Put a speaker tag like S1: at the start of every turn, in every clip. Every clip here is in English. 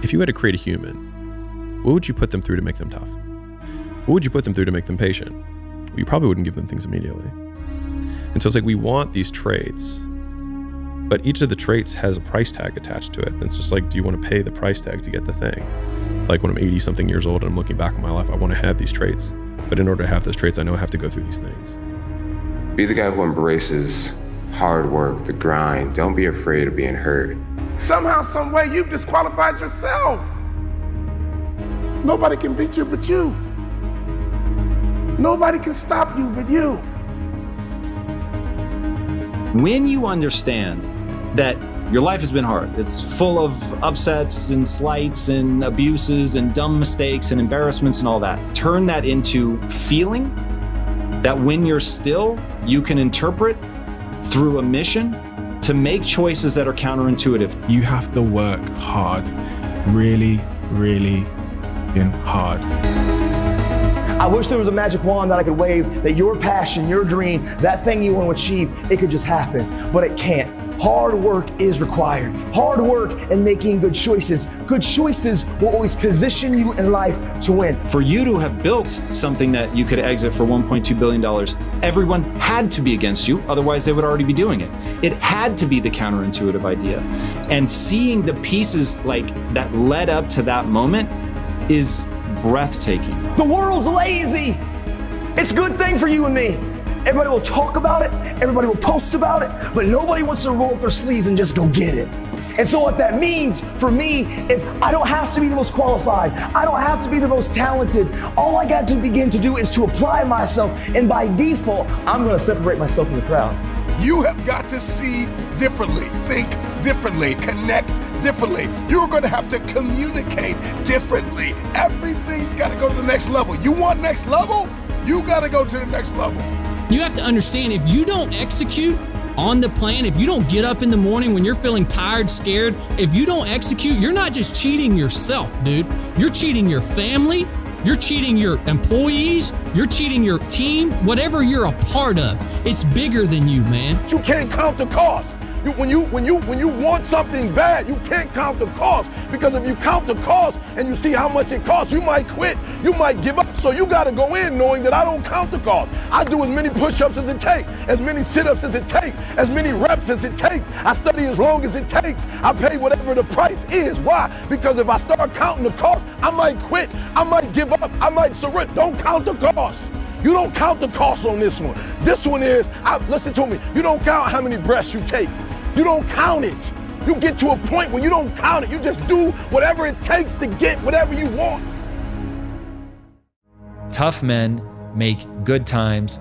S1: If you had to create a human, what would you put them through to make them tough? What would you put them through to make them patient? Well, you probably wouldn't give them things immediately. And so it's like we want these traits, but each of the traits has a price tag attached to it. And it's just like, do you want to pay the price tag to get the thing? Like when I'm 80 something years old and I'm looking back on my life, I want to have these traits. But in order to have those traits, I know I have to go through these things.
S2: Be the guy who embraces hard work, the grind. Don't be afraid of being hurt.
S3: Somehow, some way, you've disqualified yourself. Nobody can beat you but you. Nobody can stop you but you.
S4: When you understand that your life has been hard, it's full of upsets and slights and abuses and dumb mistakes and embarrassments and all that, turn that into feeling that when you're still, you can interpret through a mission to make choices that are counterintuitive.
S5: You have to work hard, really, really hard.
S6: I wish there was a magic wand that I could wave, that your passion, your dream, that thing you want to achieve, it could just happen, but it can't. Hard work is required. Hard work and making good choices. Good choices will always position you in life to win.
S4: For you to have built something that you could exit for $1.2 billion, everyone had to be against you, otherwise they would already be doing it. It had to be the counterintuitive idea. And seeing the pieces like that led up to that moment is breathtaking.
S6: The world's lazy. It's a good thing for you and me. Everybody will talk about it, everybody will post about it, but nobody wants to roll up their sleeves and just go get it. And so what that means for me, if I don't have to be the most qualified, I don't have to be the most talented, all I got to begin to do is to apply myself, and by default, I'm gonna separate myself from the crowd.
S7: You have got to see differently, think differently, connect differently. You're gonna have to communicate differently. Everything's gotta go to the next level. You want next level? You gotta go to the next level.
S8: You have to understand, if you don't execute on the plan, if you don't get up in the morning when you're feeling tired, scared, if you don't execute, you're not just cheating yourself, dude. You're cheating your family, you're cheating your employees, you're cheating your team, whatever you're a part of. It's bigger than you, man.
S3: You can't count the cost. When you want something bad, you can't count the cost, because if you count the cost and you see how much it costs, you might quit, you might give up. So you got to go in knowing that I don't count the cost. I do as many push-ups as it takes, as many sit-ups as it takes, as many reps as it takes. I study as long as it takes. I pay whatever the price is. Why? Because if I start counting the cost, I might quit, I might give up, I might surrender. Don't count the cost. You don't count the cost on this one. This one is, listen to me, you don't count how many breaths you take. You don't count it. You get to a point where you don't count it. You just do whatever it takes to get whatever you want.
S4: Tough men make good times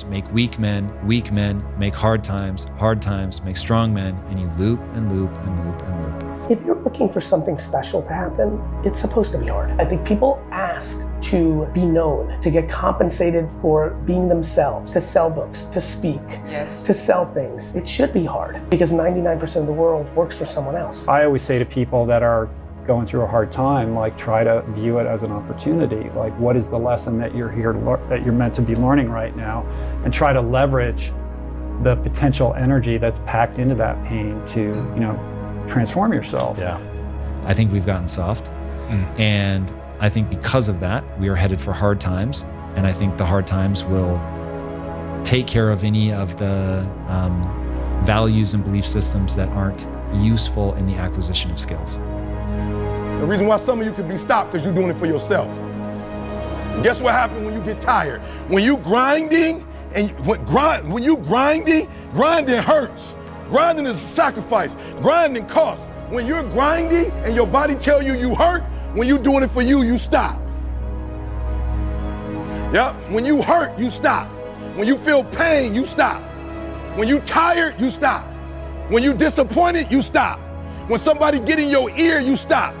S4: make weak men make hard times make strong men, and you loop and loop and loop and loop.
S6: If you're looking for something special to happen, it's supposed to be hard. I think people ask to be known, to get compensated for being themselves, to sell books, to speak, to sell things. It should be hard, because 99% of the world works for someone else.
S9: I always say to people that are going through a hard time, like, try to view it as an opportunity. Like, what is the lesson that you're here that you're meant to be learning right now, and try to leverage the potential energy that's packed into that pain to, transform yourself.
S4: Yeah. I think we've gotten soft. And I think because of that, we are headed for hard times. And I think the hard times will take care of any of the values and belief systems that aren't useful in the acquisition of skills.
S3: The reason why some of you could be stopped, because you're doing it for yourself. And guess what happens when you get tired? When you grinding, grinding hurts. Grinding is a sacrifice. Grinding costs. When you're grinding and your body tell you hurt, when you're doing it for you, you stop. Yep. When you hurt, you stop. When you feel pain, you stop. When you tired, you stop. When you disappointed, you stop. When somebody get in your ear, you stop.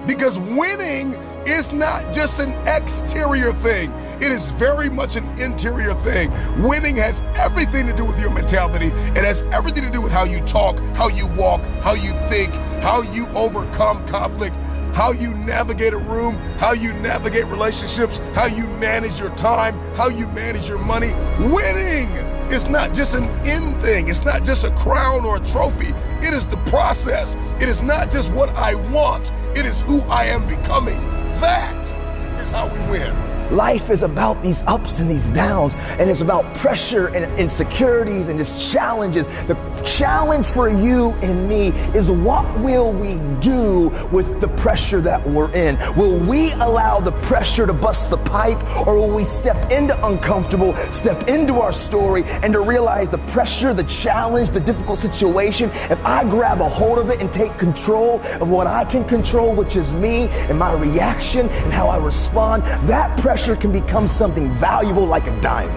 S7: Because winning is not just an exterior thing. It is very much an interior thing. Winning has everything to do with your mentality. It has everything to do with how you talk, how you walk, how you think, how you overcome conflict, how you navigate a room, how you navigate relationships, how you manage your time, how you manage your money. Winning is not just an end thing. It's not just a crown or a trophy. It is the process. It is not just what I want. It is who I am becoming. That is how we win.
S6: Life is about these ups and these downs, and it's about pressure and insecurities and just challenges. The challenge for you and me is, what will we do with the pressure that we're in? Will we allow the pressure to bust the pipe, or will we step into uncomfortable, step into our story, and to realize the pressure, the challenge, the difficult situation, if I grab a hold of it and take control of what I can control, which is me and my reaction and how I respond, that pressure can become something valuable like a diamond.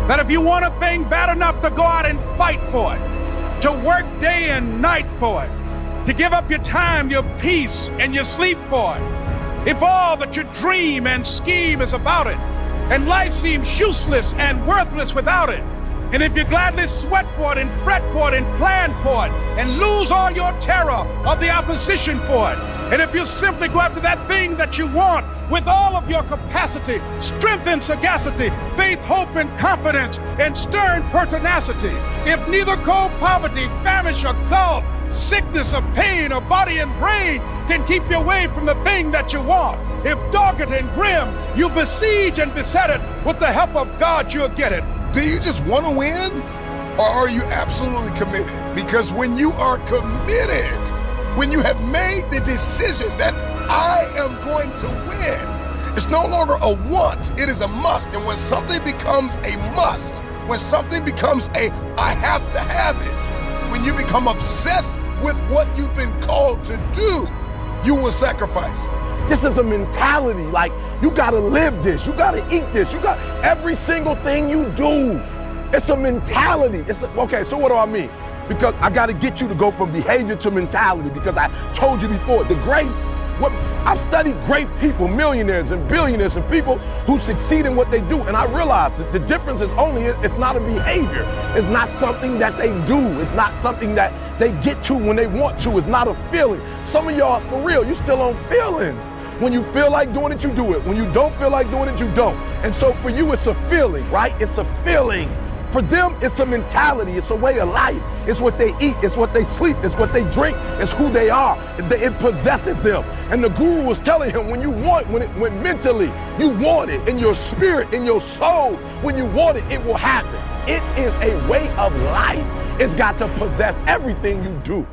S10: That if you want a thing bad enough to go out and fight for it, to work day and night for it, to give up your time, your peace, and your sleep for it, if all that you dream and scheme is about it, and life seems useless and worthless without it, and if you gladly sweat for it and fret for it and plan for it and lose all your terror of the opposition for it, and if you simply go after that thing that you want with all of your capacity, strength and sagacity, faith, hope and confidence, and stern pertinacity, if neither cold poverty, famish or gulf, sickness or pain or body and brain can keep you away from the thing that you want, if dogged and grim you besiege and beset it, with the help of God you'll get it.
S7: Do you just want to win, or are you absolutely committed? Because when you are committed, when you have made the decision that I am going to win, it's no longer a want, it is a must. And when something becomes a must, when something becomes a I have to have it, when you become obsessed with what you've been called to do, you will sacrifice.
S3: This is a mentality. Like, you gotta live this. You gotta eat this. You got every single thing you do. It's a mentality. Okay, so what do I mean? Because I gotta get you to go from behavior to mentality, because I told you before, I've studied great people, millionaires and billionaires and people who succeed in what they do. And I realized that the difference is it's not a behavior. It's not something that they do. It's not something that they get to when they want to. It's not a feeling. Some of y'all, for real, you still on feelings. When you feel like doing it, you do it. When you don't feel like doing it, you don't. And so for you, it's a feeling, right? It's a feeling. For them, it's a mentality. It's a way of life. It's what they eat. It's what they sleep. It's what they drink. It's who they are. It possesses them. And the guru was telling him, when mentally you want it, in your spirit, in your soul, when you want it, it will happen. It is a way of life. It's got to possess everything you do.